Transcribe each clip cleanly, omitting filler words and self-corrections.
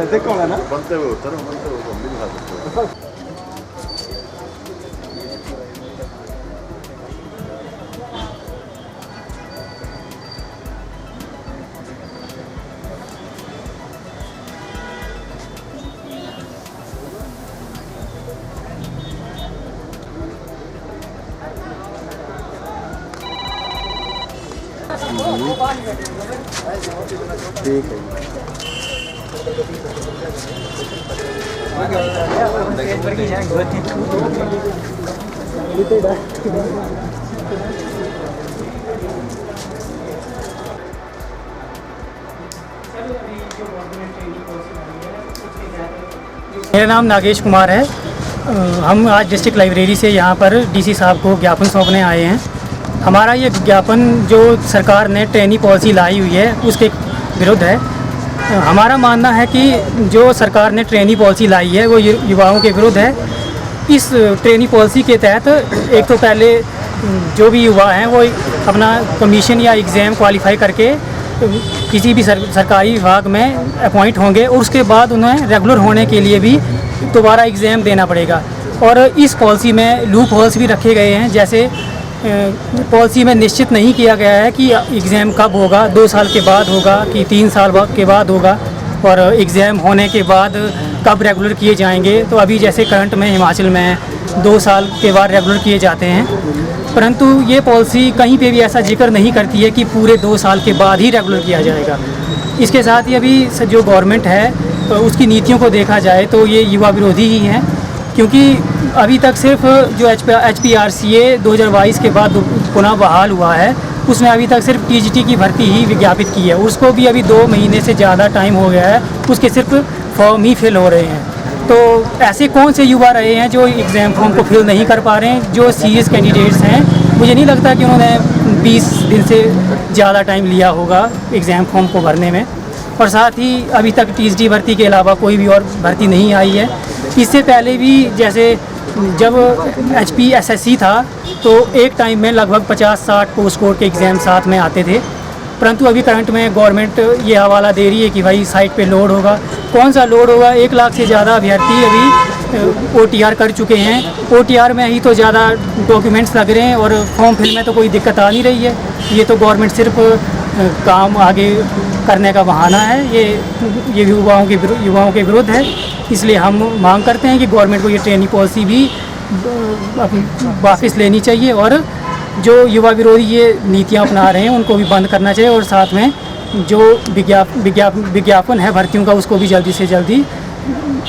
बनते कौन है ना? बनते हुए होता है, बनते हुए हम भी दिखा सकते हैं। ठीक है। मेरा नाम नागेश कुमार है। हम आज डिस्ट्रिक्ट लाइब्रेरी से यहाँ पर डीसी साहब को ज्ञापन सौंपने आए हैं। हमारा ये ज्ञापन जो सरकार ने ट्रेनी पॉलिसी लाई हुई है उसके विरुद्ध है। हमारा मानना है कि जो सरकार ने ट्रेनी पॉलिसी लाई है वो युवाओं के विरुद्ध है। इस ट्रेनी पॉलिसी के तहत एक तो पहले जो भी युवा हैं वो अपना कमीशन या एग्ज़ाम क्वालिफाई करके किसी भी सरकारी विभाग में अपॉइंट होंगे और उसके बाद उन्हें रेगुलर होने के लिए भी दोबारा एग्ज़ाम देना पड़ेगा। और इस पॉलिसी में लूप होल्स भी रखे गए हैं, जैसे पॉलिसी में निश्चित नहीं किया गया है कि एग्ज़ाम कब होगा, 2 साल के बाद होगा कि 3 साल के बाद होगा, और एग्ज़ाम होने के बाद कब रेगुलर किए जाएंगे। तो अभी जैसे करंट में हिमाचल में 2 साल के बाद रेगुलर किए जाते हैं, परंतु ये पॉलिसी कहीं पे भी ऐसा जिक्र नहीं करती है कि पूरे 2 साल के बाद ही रेगुलर किया जाएगा। इसके साथ ही अभी जो गवर्नमेंट है तो उसकी नीतियों को देखा जाए तो ये युवा विरोधी ही हैं, क्योंकि अभी तक सिर्फ जो HPRCA 2022 के बाद पुनः बहाल हुआ है उसमें अभी तक सिर्फ TGT की भर्ती ही विज्ञापित की है। उसको भी अभी 2 महीने से ज़्यादा टाइम हो गया है, उसके सिर्फ फॉर्म ही फिल हो रहे हैं। तो ऐसे कौन से युवा रहे हैं जो एग्ज़ाम फॉर्म को फिल नहीं कर पा रहे हैं? जो सीरियस कैंडिडेट्स हैं, मुझे नहीं लगता कि उन्होंने 20 दिन से ज़्यादा टाइम लिया होगा एग्ज़ाम फॉर्म को भरने में। और साथ ही अभी तक TGT भर्ती के अलावा कोई भी और भर्ती नहीं आई है। इससे पहले भी जैसे जब HPSSC था तो एक टाइम में लगभग 50-60 पोस्ट कोड के एग्ज़ाम साथ में आते थे, परंतु अभी करंट में गवर्नमेंट ये हवाला दे रही है कि भाई साइट पे लोड होगा। कौन सा लोड होगा? 1 लाख से ज़्यादा अभ्यर्थी अभी OTR कर चुके हैं। OTR में ही तो ज़्यादा डॉक्यूमेंट्स लग रहे हैं और फॉर्म फिल में तो कोई दिक्कत आ नहीं रही है। ये तो गवर्नमेंट सिर्फ काम आगे करने का बहाना है। ये युवाओं के विरुद्ध है। इसलिए हम मांग करते हैं कि गवर्नमेंट को ये ट्रेनिंग पॉलिसी भी वापस लेनी चाहिए और जो युवा विरोधी ये नीतियाँ अपना रहे हैं उनको भी बंद करना चाहिए, और साथ में जो विज्ञापन है भर्तियों का उसको भी जल्दी से जल्दी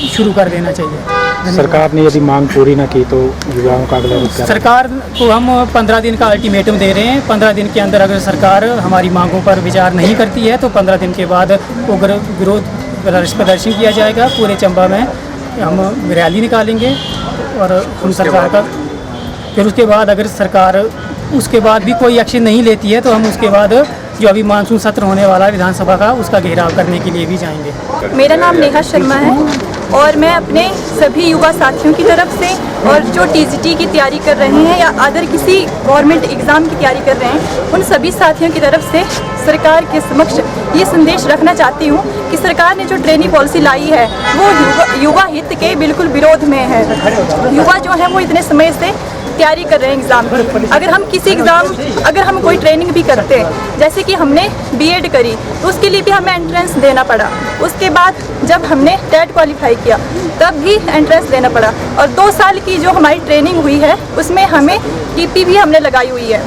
शुरू कर देना चाहिए। सरकार ने यदि मांग पूरी ना की तो युवाओं का अगला रुख क्या? सरकार को हम 15 दिन का अल्टीमेटम दे रहे हैं। 15 दिन के अंदर अगर सरकार हमारी मांगों पर विचार नहीं करती है तो 15 दिन के बाद उग्र विरोध प्रदर्शन किया जाएगा। पूरे चंबा में हम रैली निकालेंगे और हम सरकार का फिर उसके बाद अगर सरकार उसके बाद भी कोई एक्शन नहीं लेती है तो हम उसके बाद जो अभी मानसून सत्र होने वाला है विधानसभा का उसका घेराव करने के लिए भी जाएंगे। मेरा नाम नेहा शर्मा है और मैं अपने सभी युवा साथियों की तरफ से और जो TGT की तैयारी कर रहे हैं या अदर किसी गवर्नमेंट एग्ज़ाम की तैयारी कर रहे हैं उन सभी साथियों की तरफ से सरकार के समक्ष ये संदेश रखना चाहती हूँ कि सरकार ने जो ट्रेनिंग पॉलिसी लाई है वो युवा हित के बिल्कुल विरोध में है। युवा जो है वो इतने समय से तैयारी कर रहे हैं एग्ज़ाम की। अगर हम कोई ट्रेनिंग भी करते हैं, जैसे कि हमने B.Ed करी तो उसके लिए भी हमें एंट्रेंस देना पड़ा। उसके बाद जब हमने TET क्वालिफाई किया तब भी एंट्रेंस देना पड़ा, और 2 साल की जो हमारी ट्रेनिंग हुई है उसमें हमें TP भी हमने लगाई हुई है,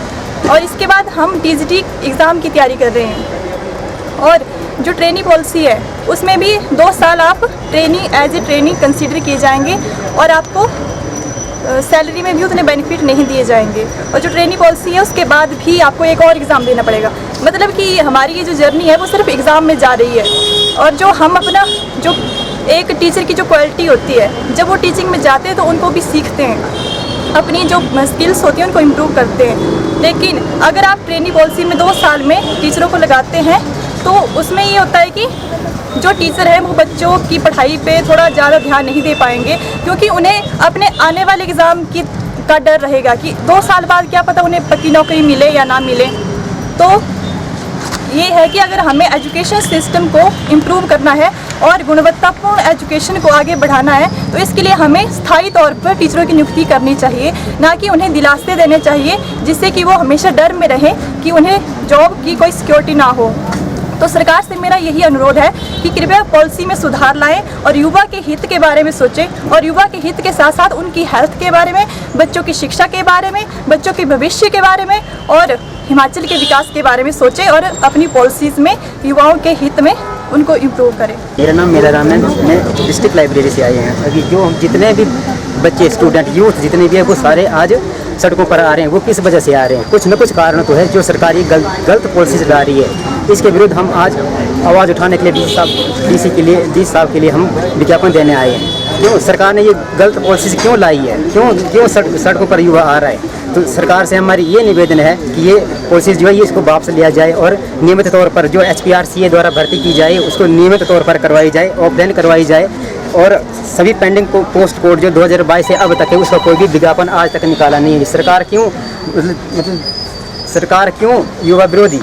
और इसके बाद हम TGT एग्ज़ाम की तैयारी कर रहे हैं। और जो ट्रेनिंग पॉलिसी है उसमें भी 2 साल आप एज ए ट्रेनिंग कंसीडर किए जाएंगे और आपको सैलरी में भी उतने बेनिफिट नहीं दिए जाएंगे। और जो ट्रेनिंग पॉलिसी है उसके बाद भी आपको एक और एग्ज़ाम देना पड़ेगा। मतलब कि हमारी ये जो जर्नी है वो सिर्फ एग्ज़ाम में जा रही है, और जो हम अपना जो एक टीचर की जो क्वालिटी होती है जब वो टीचिंग में जाते हैं तो उनको भी सीखते हैं, अपनी जो स्किल्स होती हैं उनको इम्प्रूव करते हैं। लेकिन अगर आप ट्रेनिंग पॉलिसी में 2 साल में टीचरों को लगाते हैं तो उसमें ये होता है कि जो टीचर है वो बच्चों की पढ़ाई पे थोड़ा ज़्यादा ध्यान नहीं दे पाएंगे, क्योंकि उन्हें अपने आने वाले एग्ज़ाम का डर रहेगा कि 2 साल बाद क्या पता उन्हें पक्की नौकरी मिले या ना मिले। तो ये है कि अगर हमें एजुकेशन सिस्टम को इम्प्रूव करना है और गुणवत्तापूर्ण एजुकेशन को आगे बढ़ाना है, तो इसके लिए हमें स्थायी तौर पर टीचरों की नियुक्ति करनी चाहिए, ना कि उन्हें दिलासे देने चाहिए जिससे कि वो हमेशा डर में रहें कि उन्हें जॉब की कोई सिक्योरिटी ना हो। तो सरकार से मेरा यही अनुरोध है कि कृपया पॉलिसी में सुधार लाएं और युवा के हित के बारे में सोचें, और युवा के हित के साथ साथ उनकी हेल्थ के बारे में, बच्चों की शिक्षा के बारे में, बच्चों के भविष्य के बारे में और हिमाचल के विकास के बारे में सोचें और अपनी पॉलिसीज़ में युवाओं के हित में उनको इम्प्रूव करें। मेरा नाम मेरा राम है, मैं डिस्ट्रिक्ट लाइब्रेरी से आए हैं। अभी जो हम जितने भी बच्चे, स्टूडेंट, यूथ जितने भी हैं वो सारे आज सड़कों पर आ रहे हैं। वो किस वजह से आ रहे हैं? कुछ न कुछ कारण तो है जो सरकारी गलत पॉलिसी चला रही है। इसके विरुद्ध हम आज आवाज़ उठाने के लिए डी साहब के लिए हम विज्ञापन देने आए हैं। क्यों सरकार ने ये गलत पॉलिसी क्यों लाई है? क्यों सड़कों पर युवा आ रहा है? तो सरकार से हमारी ये निवेदन है कि ये पॉलिसी जो है ये इसको वापस लिया जाए और नियमित तौर पर जो HPRCA द्वारा भर्ती की जाए उसको नियमित तौर पर करवाई जाए, ऑफलाइन करवाई जाए, और सभी पेंडिंग पोस्ट कोड जो 2022 से अब तक है उसका कोई भी विज्ञापन आज तक निकाला नहीं है। सरकार क्यों युवा विरोधी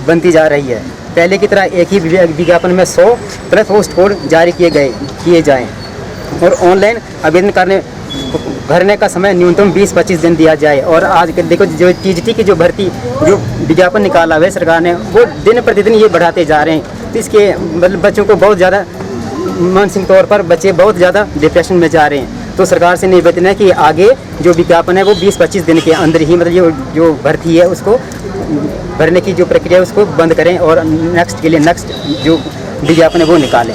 बनती जा रही है? पहले की तरह एक ही विज्ञापन में 100 प्लस पोस्ट कोड जारी किए जाएँ और ऑनलाइन आवेदन भरने का समय न्यूनतम 20-25 दिन दिया जाए। और आज देखो जो TGT की जो भर्ती जो विज्ञापन निकाला हुआ है सरकार ने, वो दिन प्रतिदिन ये बढ़ाते जा रहे हैं। तो इसके मतलब बच्चों को बहुत ज़्यादा मानसिक तौर पर बच्चे बहुत ज़्यादा डिप्रेशन में जा रहे हैं। तो सरकार से निवेदन है कि आगे जो विज्ञापन है वो 20-25 दिन के अंदर ही मतलब जो भर्ती है उसको भरने की जो प्रक्रिया है उसको बंद करें और नेक्स्ट जो विज्ञापन है वो निकालें।